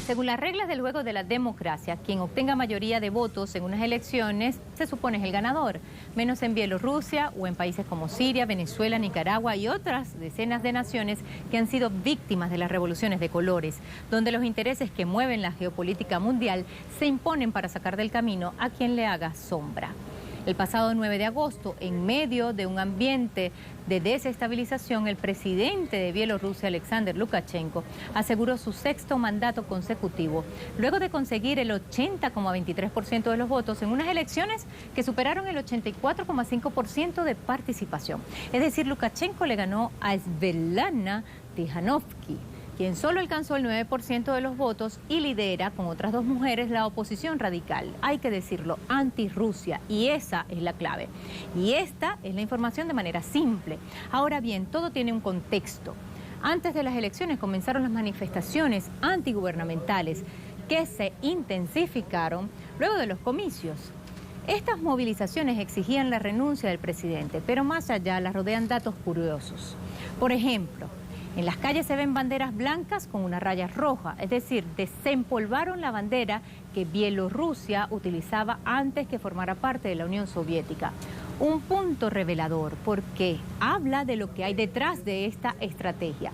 según las reglas del juego de la democracia, quien obtenga mayoría de votos en unas elecciones se supone es el ganador, menos en Bielorrusia o en países como Siria, Venezuela, Nicaragua y otras decenas de naciones que han sido víctimas de las revoluciones de colores, donde los intereses que mueven la geopolítica mundial se imponen para sacar del camino a quien le haga sombra. El pasado 9 de agosto, en medio de un ambiente de desestabilización, el presidente de Bielorrusia, Alexander Lukashenko, aseguró su sexto mandato consecutivo, luego de conseguir el 80,23% de los votos en unas elecciones que superaron el 84,5% de participación. Es decir, Lukashenko le ganó a Svetlana Tikhanovsky, quien solo alcanzó el 9% de los votos y lidera con otras dos mujeres la oposición radical, hay que decirlo, anti-Rusia, y esa es la clave. Y esta es la información de manera simple. Ahora bien, todo tiene un contexto. Antes de las elecciones comenzaron las manifestaciones antigubernamentales que se intensificaron luego de los comicios. Estas movilizaciones exigían la renuncia del presidente, pero más allá las rodean datos curiosos. Por ejemplo, en las calles se ven banderas blancas con una raya roja, es decir, desempolvaron la bandera que Bielorrusia utilizaba antes que formara parte de la Unión Soviética. Un punto revelador porque habla de lo que hay detrás de esta estrategia.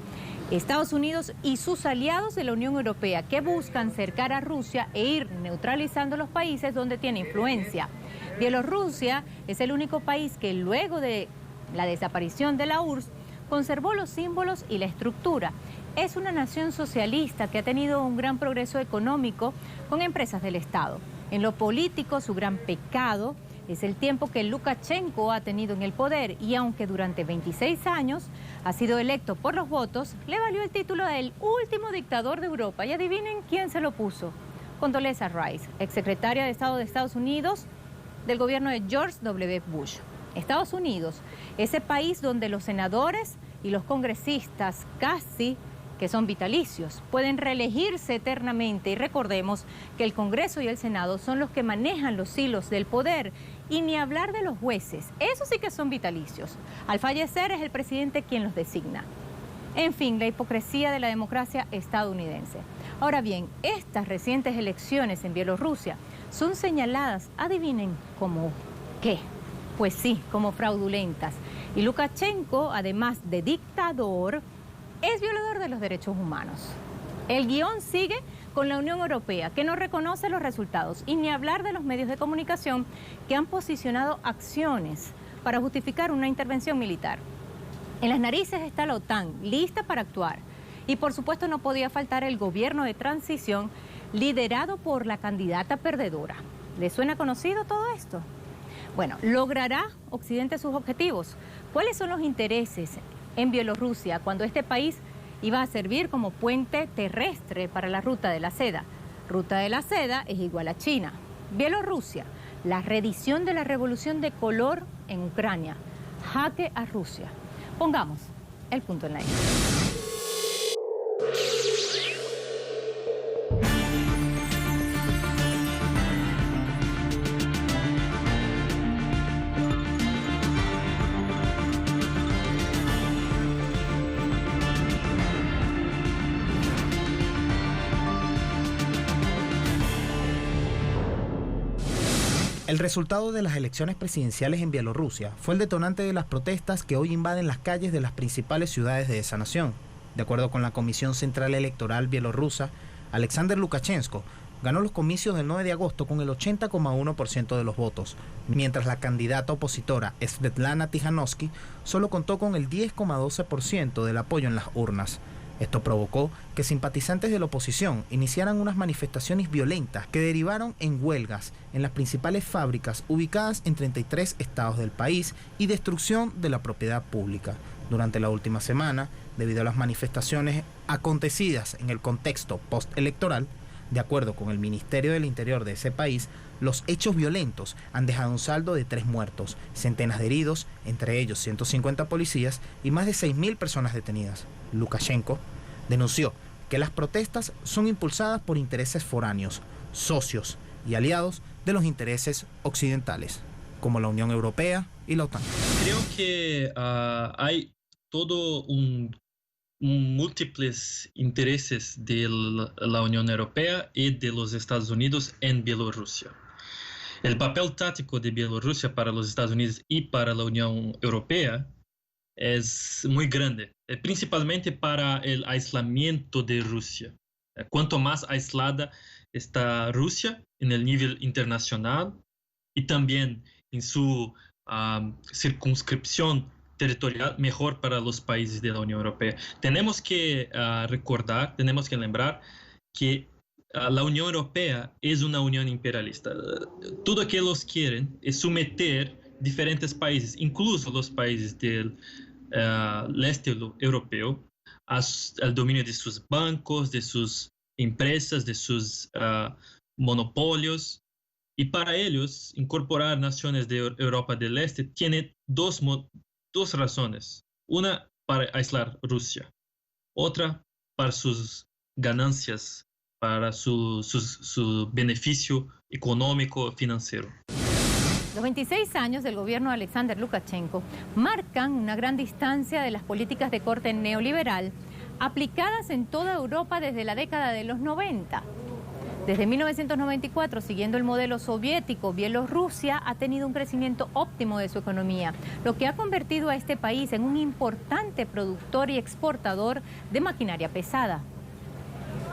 Estados Unidos y sus aliados de la Unión Europea que buscan cercar a Rusia e ir neutralizando los países donde tiene influencia. Bielorrusia es el único país que luego de la desaparición de la URSS conservó los símbolos y la estructura. Es una nación socialista que ha tenido un gran progreso económico con empresas del Estado. En lo político, su gran pecado es el tiempo que Lukashenko ha tenido en el poder y aunque durante 26 años ha sido electo por los votos, le valió el título de el último dictador de Europa. Y adivinen quién se lo puso. Condoleezza Rice, exsecretaria de Estado de Estados Unidos del gobierno de George W. Bush. Estados Unidos, ese país donde los senadores y los congresistas casi que son vitalicios, pueden reelegirse eternamente y recordemos que el Congreso y el Senado son los que manejan los hilos del poder y ni hablar de los jueces, esos sí que son vitalicios. Al fallecer es el presidente quien los designa. En fin, la hipocresía de la democracia estadounidense. Ahora bien, estas recientes elecciones en Bielorrusia son señaladas, adivinen, ¿como qué? Pues sí, como fraudulentas. Y Lukashenko, además de dictador, es violador de los derechos humanos. El guión sigue con la Unión Europea, que no reconoce los resultados, y ni hablar de los medios de comunicación que han posicionado acciones para justificar una intervención militar. En las narices está la OTAN, lista para actuar. Y por supuesto no podía faltar el gobierno de transición liderado por la candidata perdedora. ¿Les suena conocido todo esto? Bueno, ¿logrará Occidente sus objetivos? ¿Cuáles son los intereses en Bielorrusia cuando este país iba a servir como puente terrestre para la Ruta de la Seda? Ruta de la Seda es igual a China. Bielorrusia, la reedición de la revolución de color en Ucrania. Jaque a Rusia. Pongamos el punto en la I. El resultado de las elecciones presidenciales en Bielorrusia fue el detonante de las protestas que hoy invaden las calles de las principales ciudades de esa nación. De acuerdo con la Comisión Central Electoral bielorrusa, Alexander Lukashenko ganó los comicios del 9 de agosto con el 80,1% de los votos, mientras la candidata opositora Svetlana Tikhanovsky solo contó con el 10,12% del apoyo en las urnas. Esto provocó que simpatizantes de la oposición iniciaran unas manifestaciones violentas que derivaron en huelgas en las principales fábricas ubicadas en 33 estados del país y destrucción de la propiedad pública. Durante la última semana, debido a las manifestaciones acontecidas en el contexto postelectoral, de acuerdo con el Ministerio del Interior de ese país, los hechos violentos han dejado un saldo de 3 muertos, centenas de heridos, entre ellos 150 policías y más de 6.000 personas detenidas. Lukashenko denunció que las protestas son impulsadas por intereses foráneos, socios y aliados de los intereses occidentales, como la Unión Europea y la OTAN. Creo que hay todo un múltiples intereses de la Unión Europea y de los Estados Unidos en Bielorrusia. El papel táctico de Bielorrusia para los Estados Unidos y para la Unión Europea es muy grande, principalmente para el aislamiento de Rusia. Cuanto más aislada está Rusia en el nivel internacional y también en su circunscripción territorial, mejor para los países de la Unión Europea. Tenemos que recordar, tenemos que lembrar que la Unión Europea es una unión imperialista. Todo lo que ellos quieren es someter diferentes países, incluso los países del este europeo, al dominio de sus bancos, de sus empresas, de sus monopolios. Y para ellos, incorporar naciones de Europa del Este tiene dos razones. Una, para aislar Rusia. Otra, para sus ganancias, para su beneficio económico financiero. Los 26 años del gobierno de Alexander Lukashenko marcan una gran distancia de las políticas de corte neoliberal aplicadas en toda Europa desde la década de los 90. Desde 1994, siguiendo el modelo soviético, Bielorrusia ha tenido un crecimiento óptimo de su economía, lo que ha convertido a este país en un importante productor y exportador de maquinaria pesada.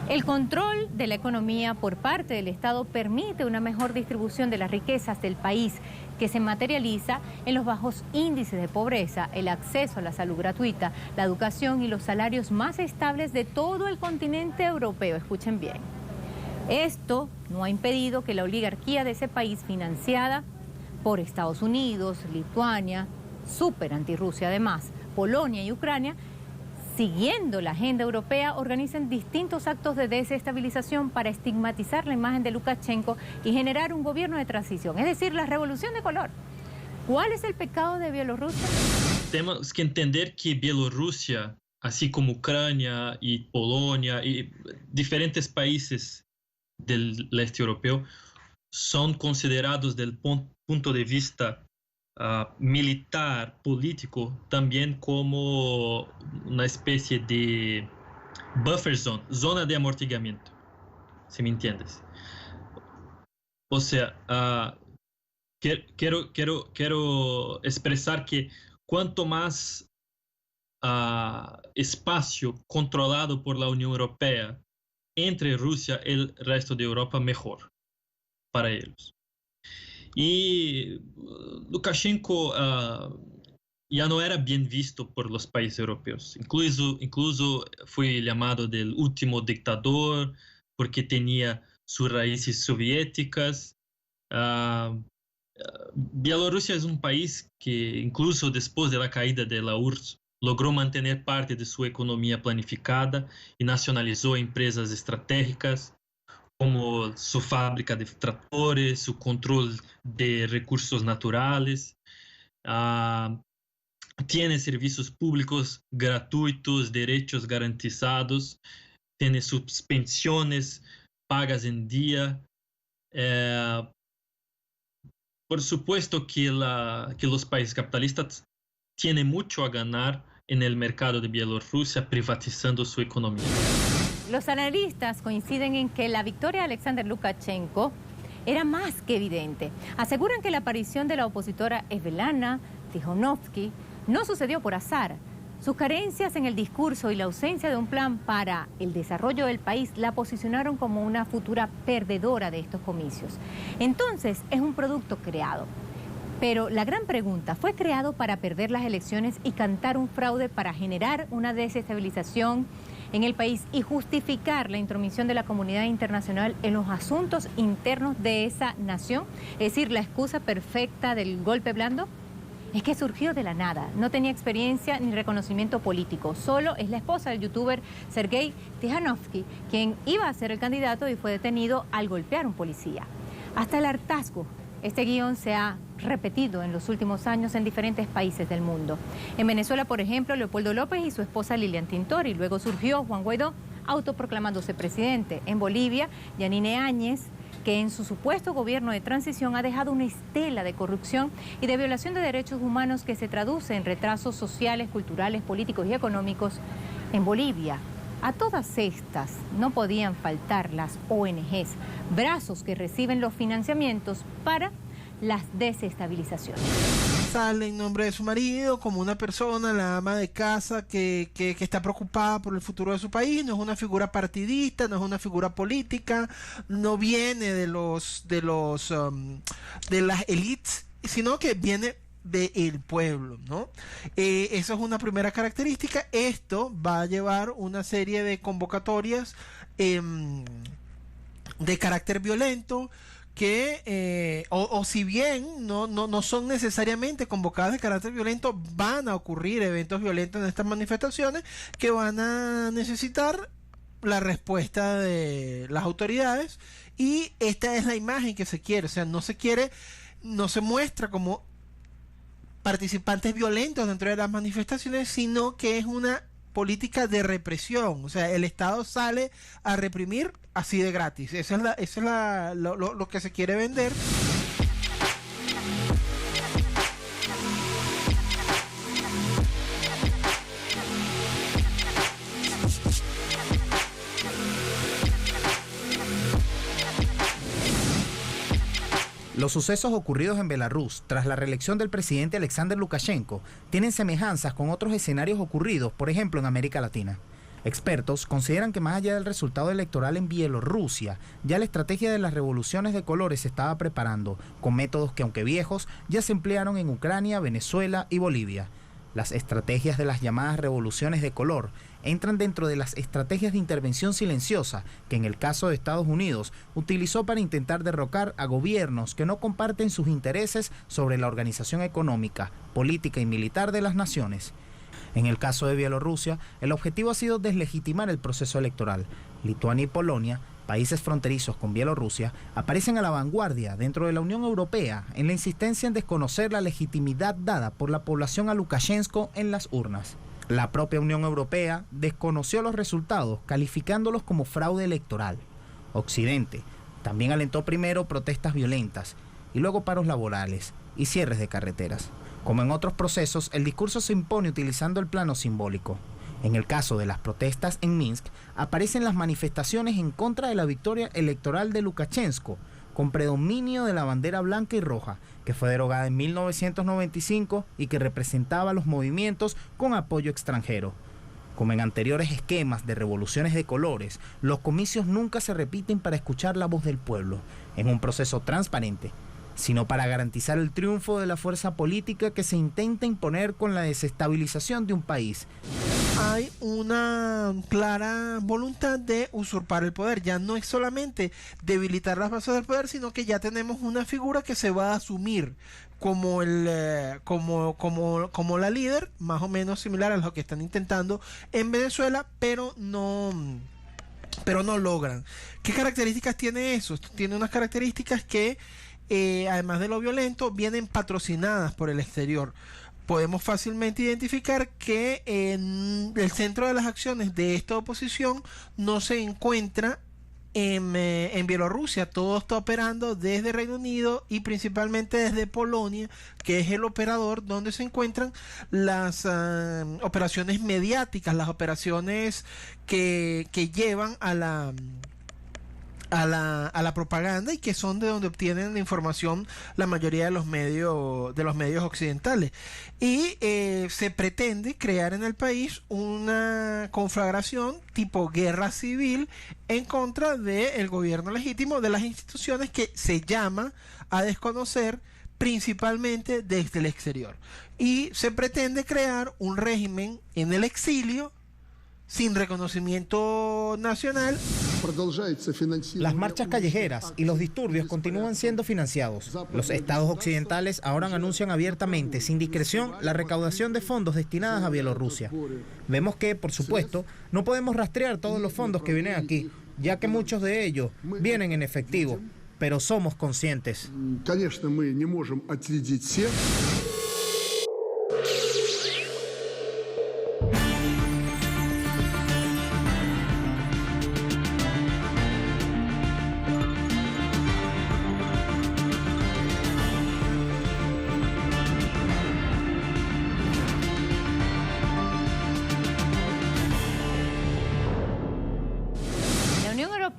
El control de la economía por parte del Estado permite una mejor distribución de las riquezas del país, que se materializa en los bajos índices de pobreza, el acceso a la salud gratuita, la educación y los salarios más estables de todo el continente europeo. Escuchen bien. Esto no ha impedido que la oligarquía de ese país, financiada por Estados Unidos, Lituania, súper antirrusia además, Polonia y Ucrania, siguiendo la agenda europea, organizan distintos actos de desestabilización para estigmatizar la imagen de Lukashenko y generar un gobierno de transición, es decir, la revolución de color. ¿Cuál es el pecado de Bielorrusia? Tenemos que entender que Bielorrusia, así como Ucrania y Polonia y diferentes países del este europeo, son considerados desde el punto de vista militar, político, también como una especie de buffer zone, zona de amortiguamiento, si me entiendes. O sea, quiero expresar que cuanto más espacio controlado por la Unión Europea entre Rusia y el resto de Europa, mejor para ellos. Y Lukashenko ya no era bien visto por los países europeos. Incluso fue llamado del último dictador porque tenía sus raíces soviéticas. Bielorrusia es un país que incluso después de la caída de la URSS logró mantener parte de su economía planificada y nacionalizó empresas estratégicas como su fábrica de tractores, su control de recursos naturales. Tiene servicios públicos gratuitos, derechos garantizados, tiene sus pensiones pagas en día. Por supuesto que los países capitalistas tienen mucho a ganar en el mercado de Bielorrusia, privatizando su economía. Los analistas coinciden en que la victoria de Alexander Lukashenko era más que evidente. Aseguran que la aparición de la opositora Svetlana Tikhanovsky no sucedió por azar. Sus carencias en el discurso y la ausencia de un plan para el desarrollo del país la posicionaron como una futura perdedora de estos comicios. Entonces, es un producto creado. Pero la gran pregunta, ¿fue creado para perder las elecciones y cantar un fraude para generar una desestabilización en el país y justificar la intromisión de la comunidad internacional en los asuntos internos de esa nación? Es decir, la excusa perfecta del golpe blando. Es que surgió de la nada, no tenía experiencia ni reconocimiento político, solo es la esposa del youtuber Sergei Tikhanovsky, quien iba a ser el candidato y fue detenido al golpear a un policía. Hasta el hartazgo. Este guión se ha repetido en los últimos años en diferentes países del mundo. En Venezuela, por ejemplo, Leopoldo López y su esposa Lilian Tintori. Luego surgió Juan Guaidó, autoproclamándose presidente. En Bolivia, Yanine Áñez, que en su supuesto gobierno de transición ha dejado una estela de corrupción y de violación de derechos humanos que se traduce en retrasos sociales, culturales, políticos y económicos En Bolivia, a todas estas no podían faltar las ONGs, brazos que reciben los financiamientos para las desestabilizaciones. Sale en nombre de su marido como una persona, la ama de casa que está preocupada por el futuro de su país. No es una figura partidista, no es una figura política, no viene de las élites, sino que viene del pueblo, ¿no? Eso es una primera característica. Esto va a llevar una serie de convocatorias de carácter violento que, o si bien no son necesariamente convocadas de carácter violento, van a ocurrir eventos violentos en estas manifestaciones que van a necesitar la respuesta de las autoridades, y esta es la imagen que se quiere. O sea, no se muestra como participantes violentos dentro de las manifestaciones, sino que es una política de represión. O sea, el Estado sale a reprimir así de gratis. Eso es lo que se quiere vender. Los sucesos ocurridos en Belarus tras la reelección del presidente Alexander Lukashenko tienen semejanzas con otros escenarios ocurridos, por ejemplo, en América Latina. Expertos consideran que más allá del resultado electoral en Bielorrusia, ya la estrategia de las revoluciones de colores se estaba preparando, con métodos que, aunque viejos, ya se emplearon en Ucrania, Venezuela y Bolivia. Las estrategias de las llamadas revoluciones de color entran dentro de las estrategias de intervención silenciosa que en el caso de Estados Unidos utilizó para intentar derrocar a gobiernos que no comparten sus intereses sobre la organización económica, política y militar de las naciones. En el caso de Bielorrusia, el objetivo ha sido deslegitimar el proceso electoral. Lituania y Polonia, países fronterizos con Bielorrusia, aparecen a la vanguardia dentro de la Unión Europea en la insistencia en desconocer la legitimidad dada por la población a Lukashenko en las urnas. La propia Unión Europea desconoció los resultados, calificándolos como fraude electoral. Occidente también alentó primero protestas violentas y luego paros laborales y cierres de carreteras. Como en otros procesos, el discurso se impone utilizando el plano simbólico. En el caso de las protestas en Minsk, aparecen las manifestaciones en contra de la victoria electoral de Lukashenko, con predominio de la bandera blanca y roja, que fue derogada en 1995 y que representaba los movimientos con apoyo extranjero. Como en anteriores esquemas de revoluciones de colores, los comicios nunca se repiten para escuchar la voz del pueblo, en un proceso transparente, sino para garantizar el triunfo de la fuerza política que se intenta imponer con la desestabilización de un país. Hay una clara voluntad de usurpar el poder. Ya no es solamente debilitar las bases del poder, sino que ya tenemos una figura que se va a asumir como la líder, más o menos similar a lo que están intentando en Venezuela, pero no logran. ¿Qué características tiene eso? Tiene unas características que, además de lo violento, vienen patrocinadas por el exterior. Podemos fácilmente identificar que en el centro de las acciones de esta oposición no se encuentra en Bielorrusia. Todo está operando desde Reino Unido y principalmente desde Polonia, que es el operador donde se encuentran las operaciones mediáticas, las operaciones que llevan a la propaganda y que son de donde obtienen la información la mayoría de los medios occidentales. Y se pretende crear en el país una conflagración tipo guerra civil en contra del gobierno legítimo, de las instituciones que se llama a desconocer principalmente desde el exterior. Y se pretende crear un régimen en el exilio sin reconocimiento nacional. Las marchas callejeras y los disturbios continúan siendo financiados. Los estados occidentales ahora anuncian abiertamente, sin discreción, la recaudación de fondos destinados a Bielorrusia. Vemos que, por supuesto, no podemos rastrear todos los fondos que vienen aquí, ya que muchos de ellos vienen en efectivo, pero somos conscientes.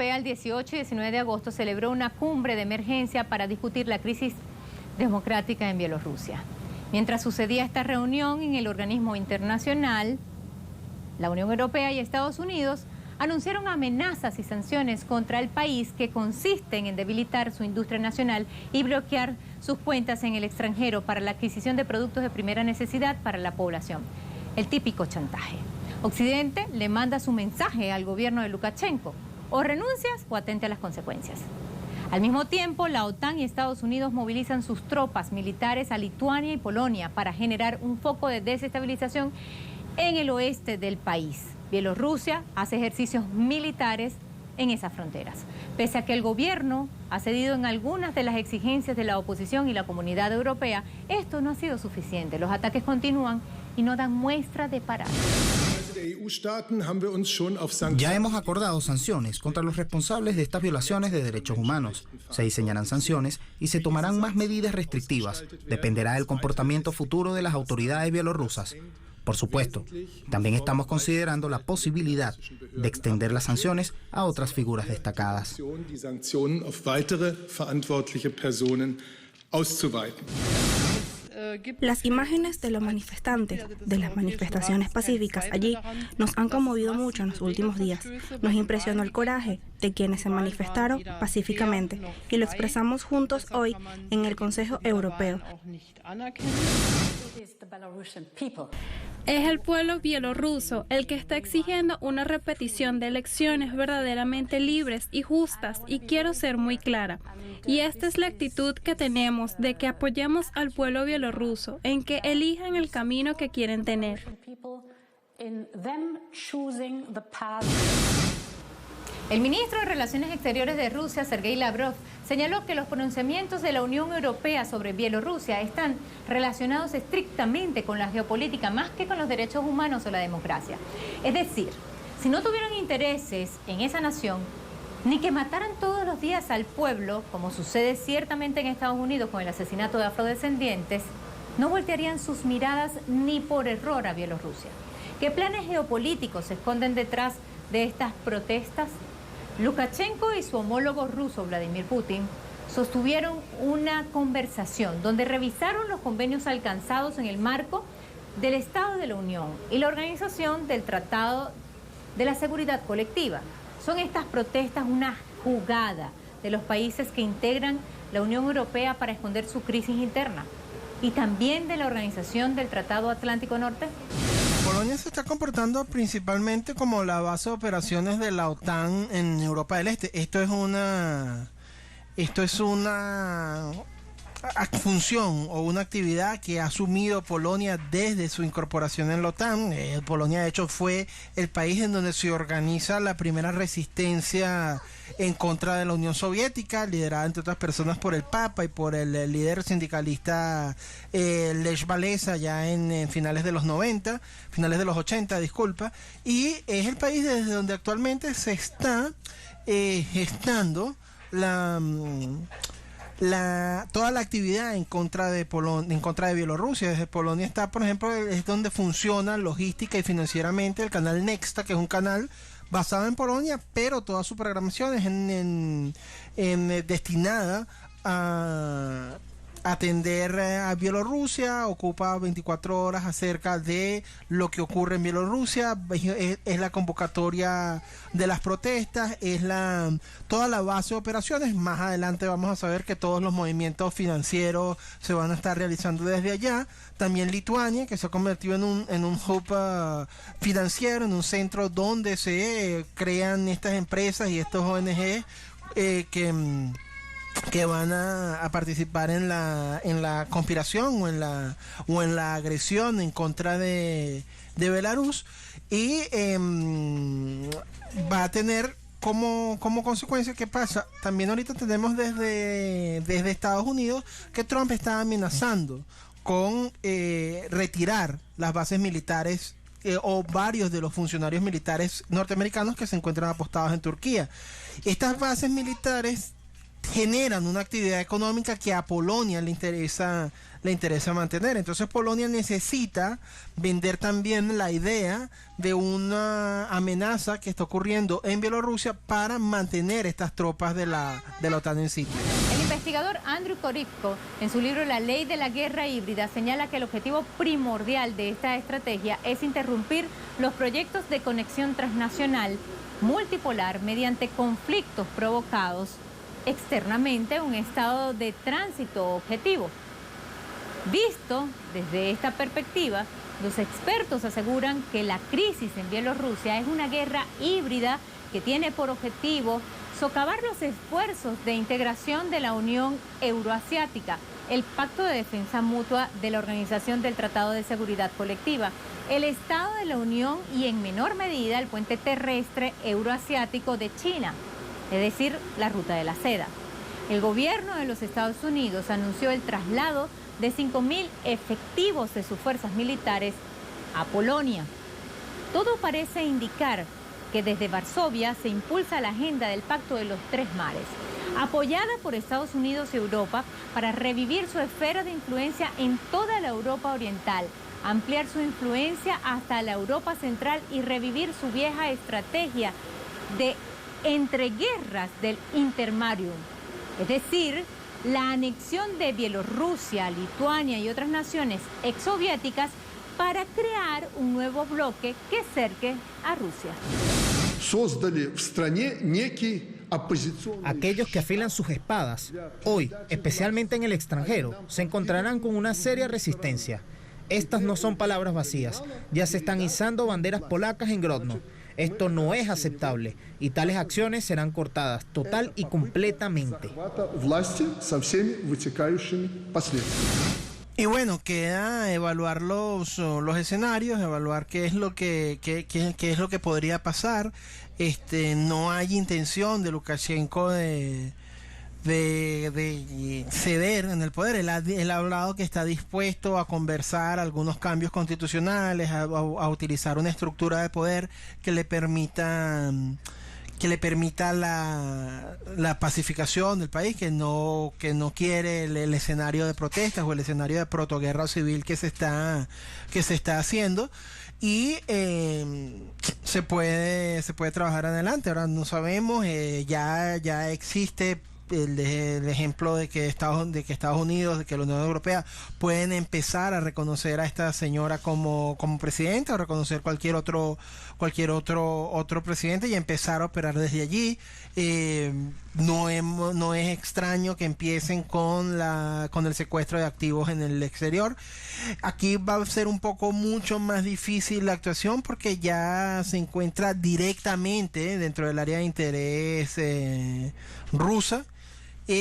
Europea el 18 y 19 de agosto celebró una cumbre de emergencia para discutir la crisis democrática en Bielorrusia. Mientras sucedía esta reunión en el organismo internacional, la Unión Europea y Estados Unidos anunciaron amenazas y sanciones contra el país que consisten en debilitar su industria nacional y bloquear sus cuentas en el extranjero para la adquisición de productos de primera necesidad para la población. El típico chantaje. Occidente le manda su mensaje al gobierno de Lukashenko: o renuncias o atente a las consecuencias. Al mismo tiempo, la OTAN y Estados Unidos movilizan sus tropas militares a Lituania y Polonia para generar un foco de desestabilización en el oeste del país. Bielorrusia hace ejercicios militares en esas fronteras. Pese a que el gobierno ha cedido en algunas de las exigencias de la oposición y la comunidad europea, esto no ha sido suficiente. Los ataques continúan y no dan muestra de parar. Ya hemos acordado sanciones contra los responsables de estas violaciones de derechos humanos. Se diseñarán sanciones y se tomarán más medidas restrictivas. Dependerá del comportamiento futuro de las autoridades bielorrusas. Por supuesto, también estamos considerando la posibilidad de extender las sanciones a otras figuras destacadas. Las imágenes de los manifestantes, de las manifestaciones pacíficas allí, nos han conmovido mucho en los últimos días. Nos impresionó el coraje de quienes se manifestaron pacíficamente y lo expresamos juntos hoy en el Consejo Europeo. Es el pueblo bielorruso el que está exigiendo una repetición de elecciones verdaderamente libres y justas, y quiero ser muy clara. Y esta es la actitud que tenemos, de que apoyamos al pueblo bielorruso en que elijan el camino que quieren tener. El ministro de Relaciones Exteriores de Rusia, Sergei Lavrov, señaló que los pronunciamientos de la Unión Europea sobre Bielorrusia están relacionados estrictamente con la geopolítica más que con los derechos humanos o la democracia. Es decir, si no tuvieran intereses en esa nación, ni que mataran todos los días al pueblo, como sucede ciertamente en Estados Unidos con el asesinato de afrodescendientes, no voltearían sus miradas ni por error a Bielorrusia. ¿Qué planes geopolíticos se esconden detrás de estas protestas? Lukashenko y su homólogo ruso, Vladimir Putin, sostuvieron una conversación donde revisaron los convenios alcanzados en el marco del Estado de la Unión y la organización del Tratado de la Seguridad Colectiva. ¿Son estas protestas una jugada de los países que integran la Unión Europea para esconder su crisis interna? ¿Y también de la organización del Tratado Atlántico Norte? Polonia se está comportando principalmente como la base de operaciones de la OTAN en Europa del Este. Esto es una función o una actividad que ha asumido Polonia desde su incorporación en la OTAN. Polonia, de hecho, fue el país en donde se organiza la primera resistencia en contra de la Unión Soviética, liderada entre otras personas por el Papa y por el líder sindicalista Lech Walesa, ya en finales de los 80, disculpa, y es el país desde donde actualmente se está gestando toda la actividad en contra de Bielorrusia. Desde Polonia está, por ejemplo, es donde funciona logística y financieramente el canal Nexta, que es un canal basado en Polonia, pero toda su programación es destinada a atender a Bielorrusia. Ocupa 24 horas acerca de lo que ocurre en Bielorrusia, es la convocatoria de las protestas, es toda la base de operaciones. Más adelante vamos a saber que todos los movimientos financieros se van a estar realizando desde allá. También Lituania, que se ha convertido en un hub financiero, en un centro donde se crean estas empresas y estos ONG que van a participar en la conspiración o en la agresión en contra de Belarus, y va a tener como consecuencia, ¿qué pasa? También ahorita tenemos desde Estados Unidos que Trump está amenazando con retirar las bases militares o varios de los funcionarios militares norteamericanos que se encuentran apostados en Turquía. Estas bases militares generan una actividad económica que a Polonia le interesa le interesa mantener. Entonces Polonia necesita vender también la idea de una amenaza que está ocurriendo en Bielorrusia para mantener estas tropas de la OTAN en sitio. El investigador Andrew Korivko, en su libro La ley de la guerra híbrida, señala que el objetivo primordial de esta estrategia es interrumpir los proyectos de conexión transnacional multipolar mediante conflictos provocados externamente en un estado de tránsito objetivo. Visto desde esta perspectiva, los expertos aseguran que la crisis en Bielorrusia es una guerra híbrida que tiene por objetivo socavar los esfuerzos de integración de la Unión Euroasiática, el Pacto de Defensa Mutua de la Organización del Tratado de Seguridad Colectiva, el Estado de la Unión y en menor medida el puente terrestre euroasiático de China, es decir, la Ruta de la Seda. El gobierno de los Estados Unidos anunció el traslado de 5.000 efectivos de sus fuerzas militares a Polonia. Todo parece indicar que desde Varsovia se impulsa la agenda del Pacto de los Tres Mares, apoyada por Estados Unidos y Europa para revivir su esfera de influencia en toda la Europa Oriental, ampliar su influencia hasta la Europa Central y revivir su vieja estrategia de entreguerras del Intermarium, es decir, la anexión de Bielorrusia, Lituania y otras naciones exsoviéticas para crear un nuevo bloque que cerque a Rusia. Aquellos que afilan sus espadas, hoy, especialmente en el extranjero, se encontrarán con una seria resistencia. Estas no son palabras vacías, ya se están izando banderas polacas en Grodno. Esto no es aceptable y tales acciones serán cortadas total y completamente. Y bueno, queda evaluar los escenarios, evaluar qué es lo que es lo que podría pasar. No hay intención de Lukashenko de ceder en el poder. Él ha hablado que está dispuesto a conversar algunos cambios constitucionales, a utilizar una estructura de poder que le permita la pacificación del país, que no quiere el escenario de protestas o el escenario de protoguerra civil que se está haciendo. Y se puede trabajar adelante. Ahora no sabemos, ya existe el ejemplo de que Estados Unidos, de que la Unión Europea pueden empezar a reconocer a esta señora como presidenta, o reconocer cualquier otro presidente y empezar a operar desde allí. No es extraño que empiecen con el secuestro de activos en el exterior. Aquí va a ser mucho más difícil la actuación porque ya se encuentra directamente dentro del área de interés rusa.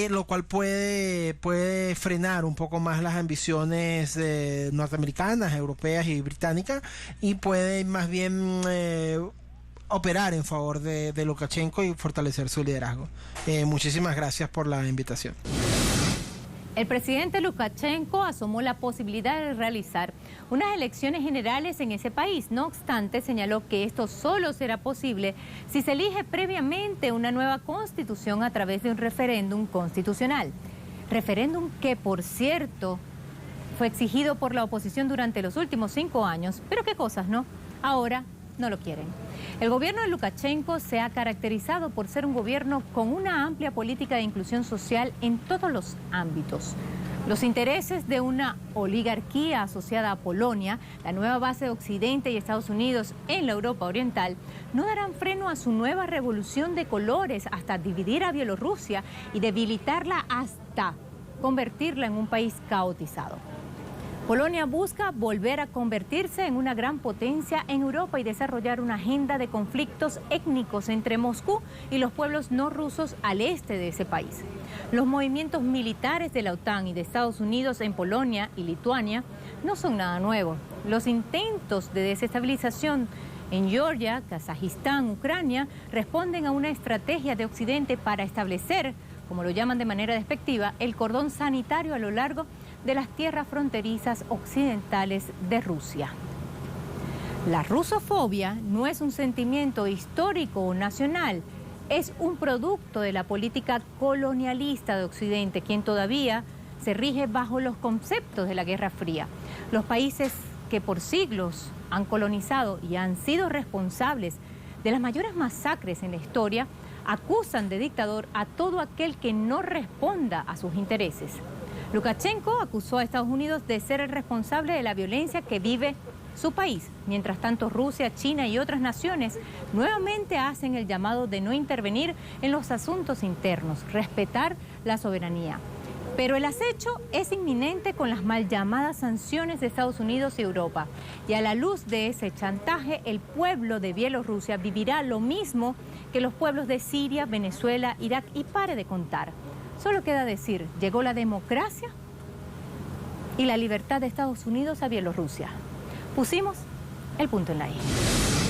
Lo cual puede frenar un poco más las ambiciones norteamericanas, europeas y británicas, y puede más bien operar en favor de Lukashenko y fortalecer su liderazgo. Muchísimas gracias por la invitación. El presidente Lukashenko asomó la posibilidad de realizar unas elecciones generales en ese país. No obstante, señaló que esto solo será posible si se elige previamente una nueva constitución a través de un referéndum constitucional. Referéndum que, por cierto, fue exigido por la oposición durante los últimos 5 años. Pero qué cosas, ¿no? Ahora no lo quieren. El gobierno de Lukashenko se ha caracterizado por ser un gobierno con una amplia política de inclusión social en todos los ámbitos. Los intereses de una oligarquía asociada a Polonia, la nueva base de Occidente y Estados Unidos en la Europa Oriental, no darán freno a su nueva revolución de colores hasta dividir a Bielorrusia y debilitarla hasta convertirla en un país caotizado. Polonia busca volver a convertirse en una gran potencia en Europa y desarrollar una agenda de conflictos étnicos entre Moscú y los pueblos no rusos al este de ese país. Los movimientos militares de la OTAN y de Estados Unidos en Polonia y Lituania no son nada nuevo. Los intentos de desestabilización en Georgia, Kazajistán, Ucrania responden a una estrategia de Occidente para establecer, como lo llaman de manera despectiva, el cordón sanitario a lo largo de las tierras fronterizas occidentales de Rusia. La rusofobia no es un sentimiento histórico o nacional, es un producto de la política colonialista de Occidente, quien todavía se rige bajo los conceptos de la Guerra Fría. Los países que por siglos han colonizado y han sido responsables de las mayores masacres en la historia, acusan de dictador a todo aquel que no responda a sus intereses. Lukashenko acusó a Estados Unidos de ser el responsable de la violencia que vive su país. Mientras tanto, Rusia, China y otras naciones nuevamente hacen el llamado de no intervenir en los asuntos internos, respetar la soberanía. Pero el acecho es inminente con las mal llamadas sanciones de Estados Unidos y Europa. Y a la luz de ese chantaje, el pueblo de Bielorrusia vivirá lo mismo que los pueblos de Siria, Venezuela, Irak y pare de contar. Solo queda decir, llegó la democracia y la libertad de Estados Unidos a Bielorrusia. Pusimos el punto en la I.